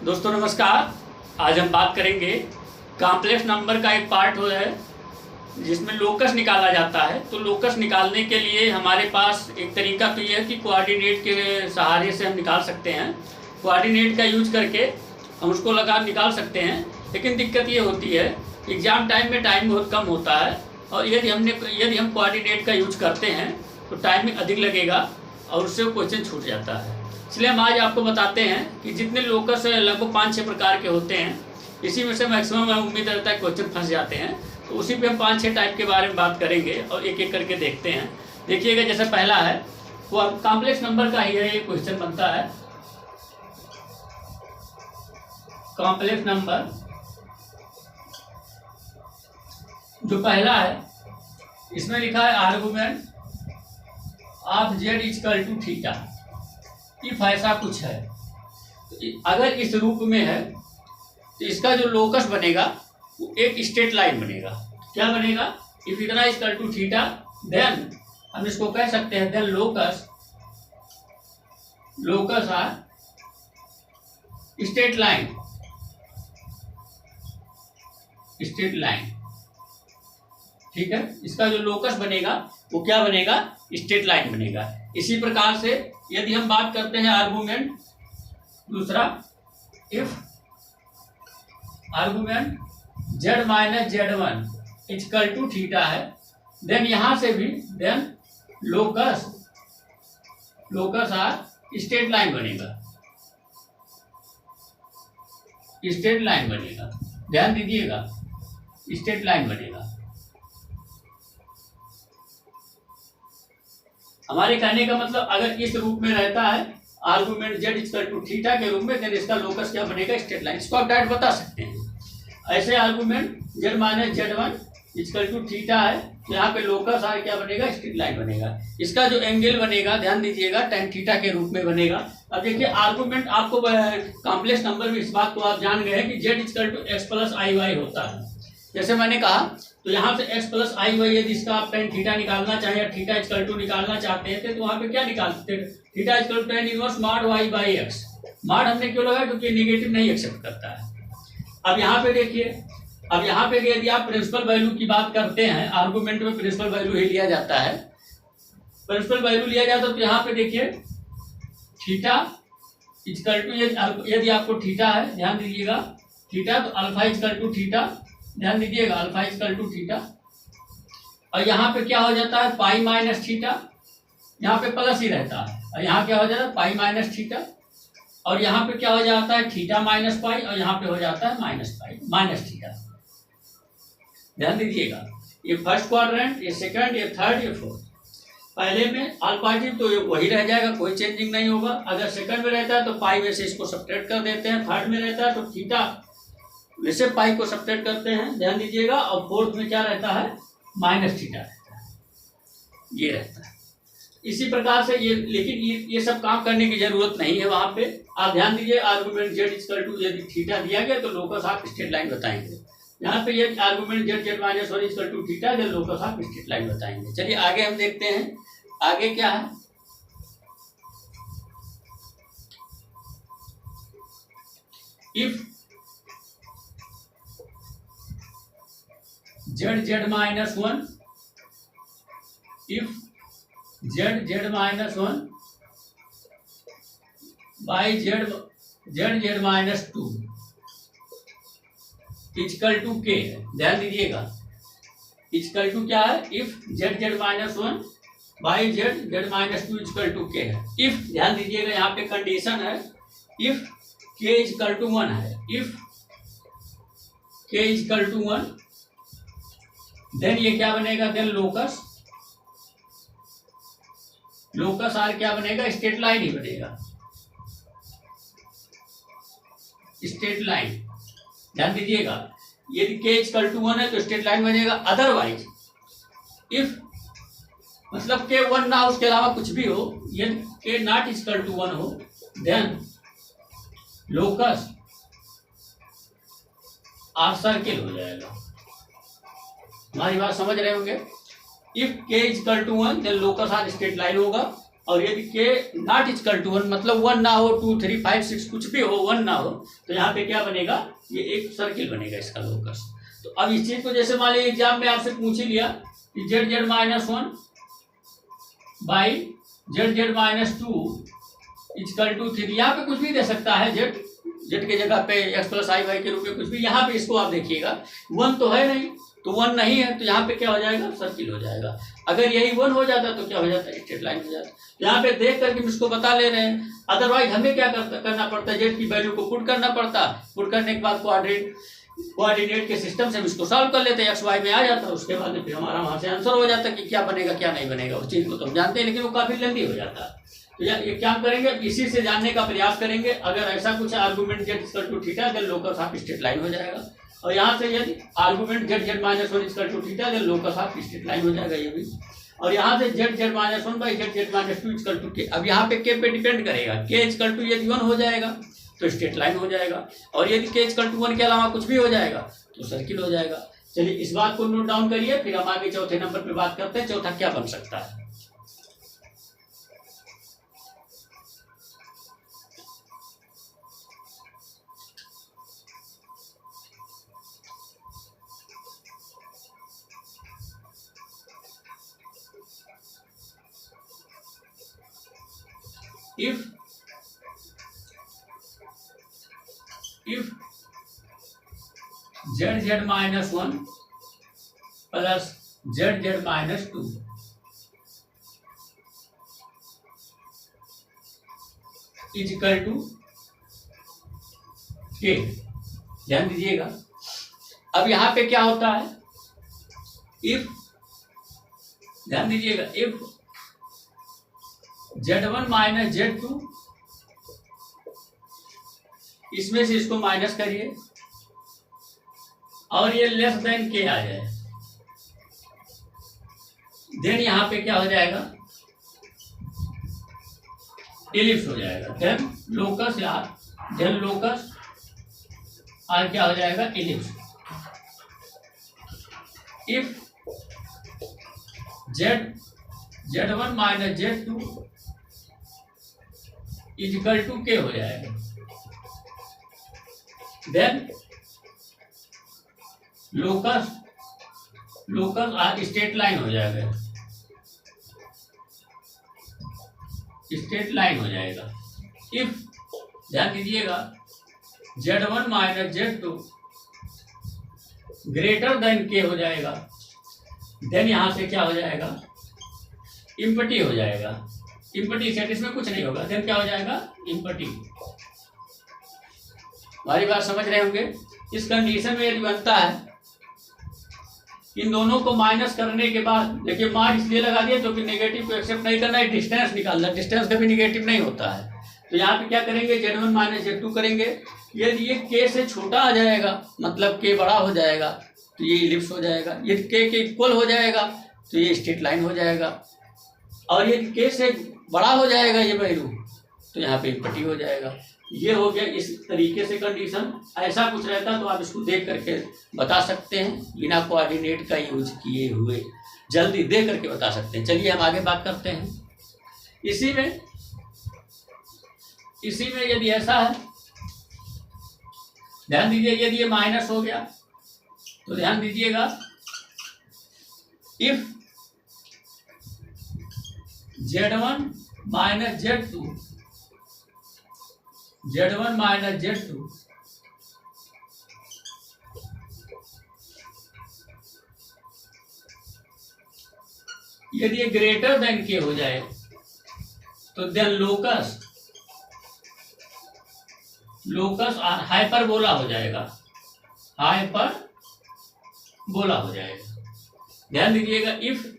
दोस्तों नमस्कार। आज हम बात करेंगे कॉम्प्लेक्स नंबर का एक पार्ट हो है जिसमें लोकस निकाला जाता है। तो लोकस निकालने के लिए हमारे पास एक तरीका तो यह है कि कोऑर्डिनेट के सहारे से हम निकाल सकते हैं। कोऑर्डिनेट का यूज करके हम उसको निकाल सकते हैं, लेकिन दिक्कत ये होती है एग्ज़ाम टाइम में टाइम बहुत कम होता है, और यदि हम कोऑर्डिनेट का यूज करते हैं तो टाइम अधिक लगेगा और उससे क्वेश्चन छूट जाता है। इसलिए हम आज आपको बताते हैं कि जितने लोकस लगभग 5-6 प्रकार के होते हैं, इसी में से मैक्सिमम उम्मीद रहता है क्वेश्चन फंस जाते हैं। तो उसी पे हम 5-6 टाइप के बारे में बात करेंगे और एक एक करके देखते हैं। देखिएगा, जैसे पहला है वो कॉम्प्लेक्स नंबर का ही है, ये क्वेश्चन बनता है। कॉम्प्लेक्स नंबर जो पहला है, इसमें लिखा है argument of z equal to theta. If ऐसा कुछ है, तो अगर इस रूप में है तो इसका जो लोकस बनेगा वो एक स्ट्रेट लाइन बनेगा। क्या बनेगा? इफ इतना इक्वल टू थीटा, देन हम इसको कह सकते हैं then locus are straight line. ठीक है, इसका जो लोकस बनेगा वो क्या बनेगा? स्ट्रेट लाइन बनेगा। इसी प्रकार से यदि हम बात करते हैं आर्गुमेंट दूसरा, if argument z minus z1 equal to theta है, देन यहां से भी then locus are straight line बनेगा। स्ट्रेट लाइन बनेगा, ध्यान दीजिएगा, स्ट्रेट लाइन बनेगा। हमारे कहने का मतलब अगर इस रूप में रहता है argument z equal to theta के रूप में, देन इसका लोकस क्या बनेगा? Straight line. इसको आप डायरेक्ट बता सकते हैं। ऐसे argument z minus z1 equal to theta है, तो यहाँ पे लोकस आर क्या बनेगा? स्ट्रेट लाइन बनेगा। इसका जो एंगल बनेगा, ध्यान दीजिएगा, tan थीटा के रूप में बनेगा। अब देखिए, आर्गुमेंट आपको कॉम्प्लेक्स नंबर में इस बात को आप जान गए हैं कि z equal to x plus i y होता है। जैसे मैंने कहा, तो यहाँ से x प्लस आई वाई यदि इसका आप tan थीटा निकालना चाहें या थीटा इक्वल टू निकालना चाहते हैं तो वहाँ पे क्या निकालते हैं? Theta equal to tan inverse mod y by x। Mod हमने क्यों लगाया? क्योंकि नेगेटिव नहीं एक्सेप्ट करता है। अब यहाँ पे देखिए, अब यहाँ पे यदि आप प्रिंसिपल वैल्यू की बात करते हैं, आर्गुमेंट में प्रिंसिपल वैल्यू ही लिया जाता है। प्रिंसिपल वैल्यू लिया जाता है तो यहाँ पे देखिए थीटा इक्वल टू, यदि आपको थीटा है, ध्यान दीजिएगा, थीटा तो अल्फा इक्वल टू थीटा, ध्यान दीजिएगा, अल्फा इक्वल टू थीटा। और यहाँ पे क्या हो जाता है? पाई माइनस थीटा, यहाँ पे प्लस ही रहता है, और यहाँ क्या हो जाता है? Pi minus theta. और यहाँ पे क्या हो जाता है? थीटा माइनस पाई, और यहाँ पे हो जाता है माइनस पाई माइनस थीटा। ध्यान दीजिएगा, ये फर्स्ट क्वाड्रेंट, ये सेकंड, ये थर्ड, ये फोर्थ। पहले में अल्फाटिव तो वही रह जाएगा, कोई चेंजिंग नहीं होगा। अगर सेकंड में रहता है तो पाई में से इसको सब्ट्रैक्ट कर देते हैं। थर्ड में रहता है तो थीटा वैसे पाई को सब्ट्रैक्ट करते हैं, ध्यान दीजिएगा। और फोर्थ में क्या रहता है? माइनस थीटा रहता है, ये रहता है। इसी प्रकार से ये, लेकिन ये सब काम करने की जरूरत नहीं है वहां पे। आप ध्यान दीजिए, आर्गुमेंट z इक्वल टू यदि थीटा दिया गया तो लोकस आप स्ट्रेट लाइन बताएंगे। यहाँ पे ये argument z minus 1 equal to theta, then locus आप स्ट्रेट लाइन बताएंगे। चलिए आगे हम देखते हैं, आगे क्या है। If z minus 1, if z minus 1 by z minus 2 equal to k, ध्यान दीजिएगा, इक्वल टू क्या है? If z minus 1 by z minus 2 equal to k है। इफ, ध्यान दीजिएगा, यहाँ पे कंडीशन है, इफ k इक्वल टू 1 है। If k equal to 1, then ये क्या बनेगा? देन लोकस आर क्या बनेगा? स्ट्रेट लाइन ही बनेगा, स्ट्रेट लाइन। ध्यान दीजिएगा, यदि k इक्वल टू 1 है तो स्ट्रेट लाइन बनेगा। अदरवाइज इफ मतलब k 1 ना, उसके अलावा कुछ भी हो, यदि k नॉट इक्वल टू 1 हो, देन लोकस आर सर्किल हो जाएगा। हमारी बात समझ रहे होंगे। If k equal to 1 then locus are straight line होगा। और यदि के नॉट इक्वल टू 1 मतलब 1 ना हो, 2 3 5 6 कुछ भी हो, 1 ना हो, तो यहाँ पे क्या बनेगा, ये एक सर्किल बनेगा इसका लोकस। तो अब इस चीज को जैसे मान लीजिए एग्जाम में आपसे पूछ ही लिया कि z z minus 1 by z z minus 2 equal to 3, यहाँ पे कुछ भी दे सकता है, जेड जेड के जगह पे एक्स प्लस आई वाई के रूप में कुछ भी। यहाँ पे इसको आप देखिएगा 1 तो है नहीं, तो 1 नहीं है, तो यहाँ पे क्या हो जाएगा, सर्किल हो जाएगा। अगर यही 1 हो जाता तो क्या हो जाता है, स्ट्रेट लाइन हो जाता। यहाँ पे देख करके हम इसको बता ले रहे हैं, अदरवाइज हमें क्या करना पड़ता है, जेड की वैल्यू को पुट करना पड़ता, पुट करने के बाद कोऑर्डिनेट के सिस्टम से हम इसको सॉल्व कर लेते हैं, एक्स वाई में आ जाता है, उसके बाद फिर हमारा वहाँ से आंसर हो जाता है कि क्या बनेगा क्या नहीं बनेगा। उस चीज़ को तो हम जानते हैं, लेकिन वो काफ़ी लेंदी हो जाता है। तो ये क्या करेंगे, इसी से जानने का प्रयास करेंगे। अगर ऐसा कुछ argument z equal to theta, then locus of straight line हो जाएगा। और यहाँ से यदि argument z z minus 1 equal to theta, then locus of straight line हो जाएगा ये भी। और यहाँ से z z minus 1 by z z minus 2 equal to k. अब यहाँ पे के पे डिपेंड करेगा, के इक्वल टू यदि 1 हो जाएगा तो स्ट्रेट लाइन हो जाएगा, और यदि के इक्वल टू 1 के अलावा कुछ भी हो जाएगा तो सर्किल हो जाएगा। चलिए इस बात को नोट डाउन करिए, फिर हम आगे चौथे नंबर पे बात करते हैं, चौथा क्या बन सकता है। if z minus 1 plus z minus 2 is equal to k, ध्यान दीजिएगा। अब यहां पे क्या होता है, if, ध्यान दीजिएगा, if z1 माइनस z2, इसमें से इसको माइनस करिए और ये लेस देन के आ जाए, देन यहां पे क्या हो जाएगा, एलिप्स हो जाएगा, देन लोकस यार, देन लोकस और क्या हो जाएगा, ellipse. If z1 minus z2 equal to k हो जाएगा, देन लोकस और स्ट्रेट लाइन हो जाएगा, स्ट्रेट लाइन हो जाएगा। इफ, ध्यान दीजिएगा, z1 minus z2 greater than के हो जाएगा, देन यहां से क्या हो जाएगा, इम्पटी हो जाएगा, इम्पटी सेट, इसमें कुछ नहीं होगा, देन क्या हो जाएगा, इम्पटी। हमारी बात समझ रहे होंगे। इस कंडीशन में यदि बनता है, इन दोनों को माइनस करने के बाद, देखिए मार इसलिए लगा दिया क्योंकि नेगेटिव को एक्सेप्ट नहीं करना है, डिस्टेंस निकालना, डिस्टेंस कभी नेगेटिव नहीं होता है। तो यहाँ पे क्या करेंगे, z1 माइनस z2 करेंगे। यदि ये k से छोटा आ जाएगा, मतलब k बड़ा हो जाएगा, तो ये इलिप्स हो जाएगा। यदि k के इक्वल हो जाएगा तो ये स्ट्रेट लाइन हो जाएगा, और यदि k से बड़ा हो जाएगा ये वैल्यू, तो यहाँ पे इम्पटी हो जाएगा। ये हो गया इस तरीके से कंडीशन। ऐसा कुछ रहता तो आप इसको देख करके बता सकते हैं, बिना कोऑर्डिनेट का यूज किए हुए जल्दी देख करके बता सकते हैं। चलिए हम आगे बात करते हैं। इसी में यदि ऐसा है, ध्यान दीजिए, यदि ये माइनस हो गया तो ध्यान दीजिएगा, इफ z1 माइनस z2 यदि ये ग्रेटर देन के हो जाए तो देन लोकस हाइपरबोला हो जाएगा, हाइपरबोला हो जाएगा। ध्यान दीजिएगा, if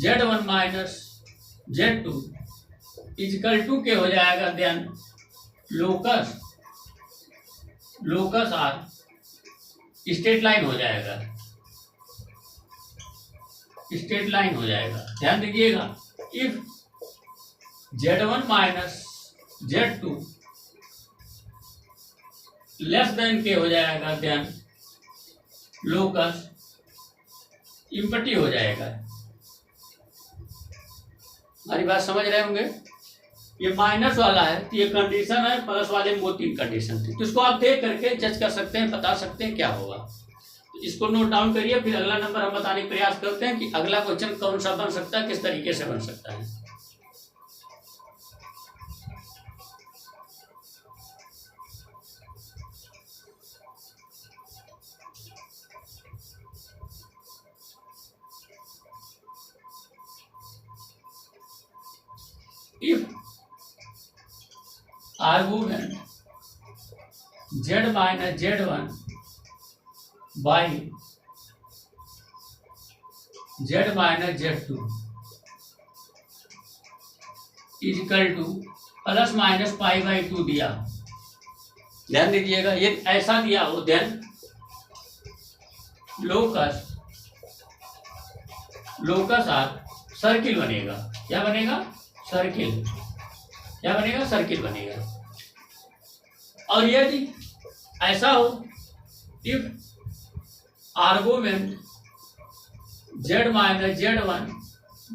z1 minus z2 equal to k हो जाएगा, then locus are straight line हो जाएगा, स्ट्रेट लाइन हो जाएगा। ध्यान दीजिएगा, if z1 minus z2 less than के हो जाएगा, देन लोकस इम्पटी हो जाएगा। हमारी बात समझ रहे होंगे। ये माइनस वाला है तो ये कंडीशन है, प्लस वाले में वो 3 कंडीशन थी, तो इसको आप देख करके जज कर सकते हैं, बता सकते हैं क्या होगा। तो इसको नोट डाउन करिए, फिर अगला नंबर हम बताने का प्रयास करते हैं कि अगला क्वेश्चन कौन सा बन सकता है, किस तरीके से बन सकता है। If argument z minus z1 by z minus z2 is equal to plus minus pi by 2 दिया, ध्यान दीजिएगा, ये ऐसा दिया हो, देन लोकस आर सर्किल बनेगा। क्या बनेगा? सर्किल। क्या बनेगा? सर्किल बनेगा। और यदि ऐसा हो, if argument z minus z1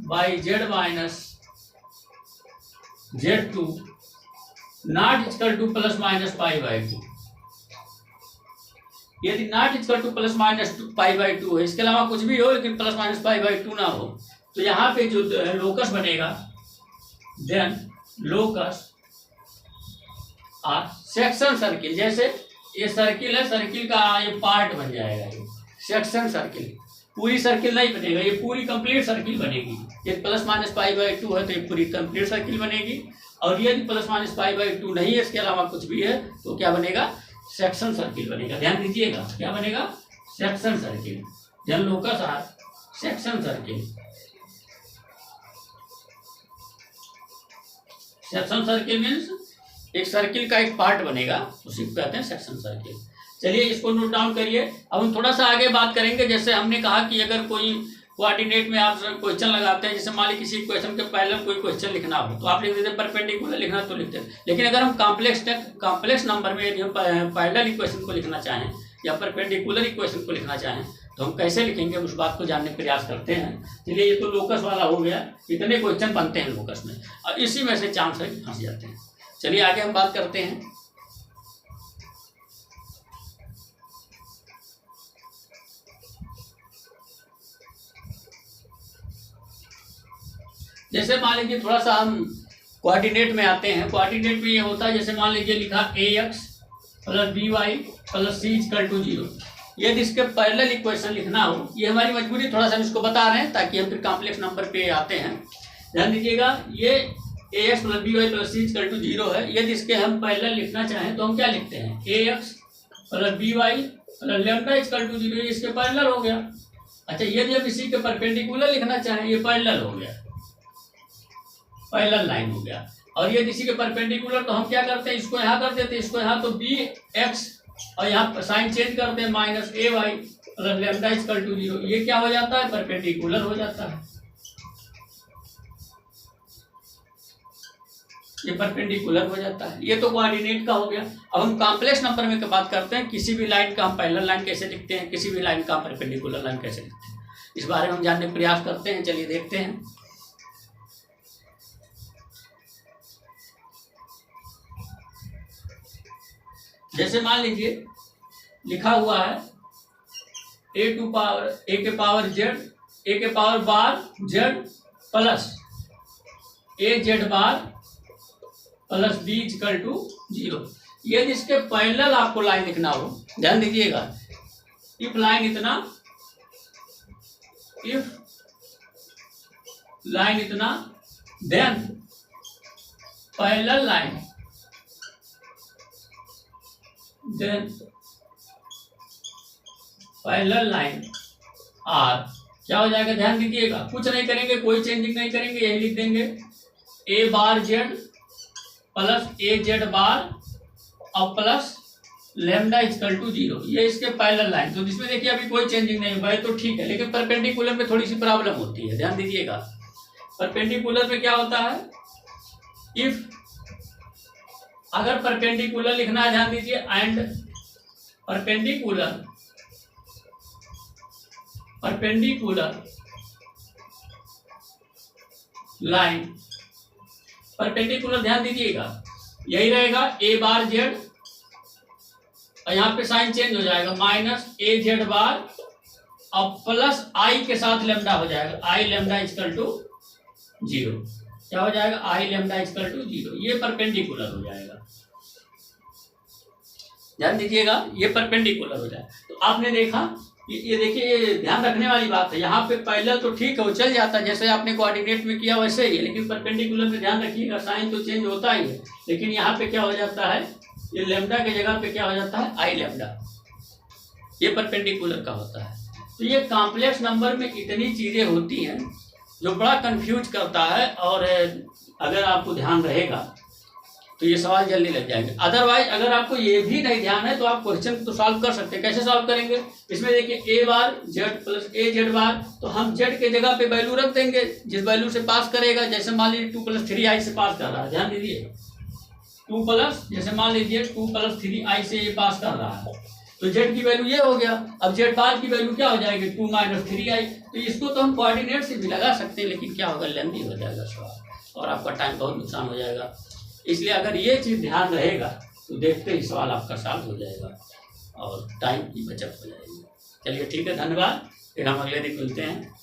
by z minus z2 not equal two plus minus pi by 2, यदि not equal two plus minus pi by 2 है, इसके अलावा कुछ भी हो लेकिन प्लस माइनस पाई बाई 2 ना हो, तो यहाँ पे जो लोकस बनेगा, then locus are section circle. जैसे ये सर्किल है, सर्किल का ये पार्ट बन जाएगा, ये सेक्शन सर्किल, पूरी सर्किल नहीं बनेगा, ये पूरी कंप्लीट सर्किल बनेगी। ये प्लस माइनस पाई बाई 2 है तो ये पूरी कंप्लीट सर्किल बनेगी, और यदि प्लस माइनस पाई बाई 2 नहीं है, इसके अलावा कुछ भी है, तो क्या बनेगा? सेक्शन सर्किल बनेगा। ध्यान दीजिएगा, क्या बनेगा? Section circle. Then locus are section circle. Section circle means एक सर्किल का एक पार्ट बनेगा, उसी को कहते हैं सेक्शन सर्किल। चलिए इसको नोट डाउन करिए। अब हम थोड़ा सा आगे बात करेंगे। जैसे हमने कहा कि अगर कोई कोऑर्डिनेट में आप क्वेश्चन लगाते हैं, जैसे मान लीजिए किसी क्वेश्चन के पहले कोई क्वेश्चन लिखना हो तो आप लिख देते हैं परपेंडिकुलर, लिखना तो लिखते हैं। लेकिन अगर हम कॉम्प्लेक्स नंबर में यदि हम पैरेलल इक्वेशन को लिखना चाहें या परपेंडिकुलर इक्वेशन को लिखना चाहें तो हम कैसे लिखेंगे, उस बात को जानने का प्रयास करते हैं। चलिए ये तो लोकस वाला हो गया, इतने क्वेश्चन बनते हैं लोकस में और इसी में से चांस है फंस जाते हैं। चलिए आगे हम बात करते हैं। जैसे मान लीजिए थोड़ा सा हम कोऑर्डिनेट में आते हैं। कोऑर्डिनेट में ये होता है, जैसे मान लीजिए लिखा ax plus by plus c equal to 0। यदि इसके पैरेलल इक्वेशन लिखना हो, ये हमारी मजबूरी, थोड़ा सा हम इसको बता रहे हैं ताकि हम फिर कॉम्प्लेक्स नंबर पे आते हैं। ध्यान दीजिएगा, ये ax plus by plus c equal to 0 है। यदि इसके हम पैरेलल लिखना चाहें तो हम क्या लिखते हैं? ax plus by plus lambda equal to 0, ये इसके पैरेलल हो गया। अच्छा, यदि हम इसी के परपेंडिकुलर लिखना चाहें, ये पैरेलल हो गया, पैरेलल लाइन हो गया। और ये किसी के परपेंडिकुलर तो हम क्या करते हैं, इसको यहाँ कर देते हैं, इसको यहाँ तो bx और यहाँ साइन चेंज करते हैं minus ay plus lambda equal to 0। ये क्या हो जाता है? परपेंडिकुलर हो जाता है, ये परपेंडिकुलर हो जाता है। ये तो कोऑर्डिनेट का हो गया। अब हम कॉम्प्लेक्स नंबर में बात करते हैं। किसी भी लाइन का हम पैरेलल लाइन कैसे लिखते हैं, किसी भी लाइन का हम परपेंडिकुलर लाइन कैसे लिखते हैं, इस बारे में हम जानने का प्रयास करते हैं। चलिए देखते हैं। जैसे मान लीजिए लिखा हुआ है a के पावर z, a के power bar z plus a z bar plus b equal to 0। ये जिसके पैरेलल आपको लाइन लिखना हो, ध्यान दीजिएगा, इफ लाइन इतना then parallel line, then parallel line are क्या हो जाएगा? ध्यान दीजिएगा, कुछ नहीं करेंगे, कोई चेंजिंग नहीं करेंगे, यही लिख देंगे a bar z plus a z बार और प्लस लैम्डा इक्वल टू 0। ये इसके पैरेलल लाइन, तो जिसमें देखिए अभी कोई चेंजिंग नहीं हुआ है तो ठीक है। लेकिन परपेंडिकुलर में थोड़ी सी प्रॉब्लम होती है, ध्यान दीजिएगा। परपेंडिकुलर में क्या होता है, इफ अगर परपेंडिकुलर लिखना है, ध्यान दीजिए, एंड परपेंडिकुलर लाइन, परपेंडिकुलर ध्यान दीजिएगा, यही रहेगा ए बार जेड, और यहाँ पे साइन चेंज हो जाएगा, माइनस ए जेड बार अब प्लस आई के साथ लेमडा हो जाएगा, आई लेमडा इक्वल टू 0। क्या हो जाएगा? I lambda equal to 0। ये परपेंडिकुलर हो जाएगा, ध्यान दीजिएगा, ये परपेंडिकुलर हो जाएगा। तो आपने देखा, ये देखिए, ये ध्यान रखने वाली बात है। यहाँ पे पैरेलल तो ठीक है, वो चल जाता है जैसे आपने कोऑर्डिनेट में किया वैसे ही है, लेकिन परपेंडिकुलर में ध्यान रखिएगा, साइन तो चेंज होता ही है, लेकिन यहाँ पे क्या हो जाता है, ये लेमडा की जगह पे क्या हो जाता है, आई लेमडा, ये परपेंडिकुलर का होता है। तो ये कॉम्प्लेक्स नंबर में इतनी चीजें होती हैं जो बड़ा कंफ्यूज करता है, और अगर आपको ध्यान रहेगा तो ये सवाल जल्दी लग जाएंगे। अदरवाइज अगर आपको ये भी नहीं ध्यान है तो आप क्वेश्चन तो सॉल्व कर सकते हैं। कैसे सॉल्व करेंगे? इसमें देखिए ए बार जेड प्लस ए जेड बार, तो हम जेड के जगह पे वैल्यू रख देंगे जिस वैल्यू से पास करेगा। जैसे मान लीजिए 2 + 3i से पास कर रहा है, ध्यान दीजिए, 2 प्लस, जैसे मान लीजिए 2 + 3i से ये पास कर रहा है, तो जेड की वैल्यू ये हो गया। अब जेड बार की वैल्यू क्या हो जाएगी? 2 - 3i। तो इसको तो हम कोऑर्डिनेट से भी लगा सकते हैं, लेकिन क्या होगा, लेंथी हो जाएगा सवाल और आपका टाइम बहुत नुकसान हो जाएगा। इसलिए अगर ये चीज़ ध्यान रहेगा तो देखते ही सवाल आपका सॉल्व हो जाएगा और टाइम की बचत हो जाएगी। चलिए ठीक है, धन्यवाद, फिर हम अगले दिन मिलते हैं।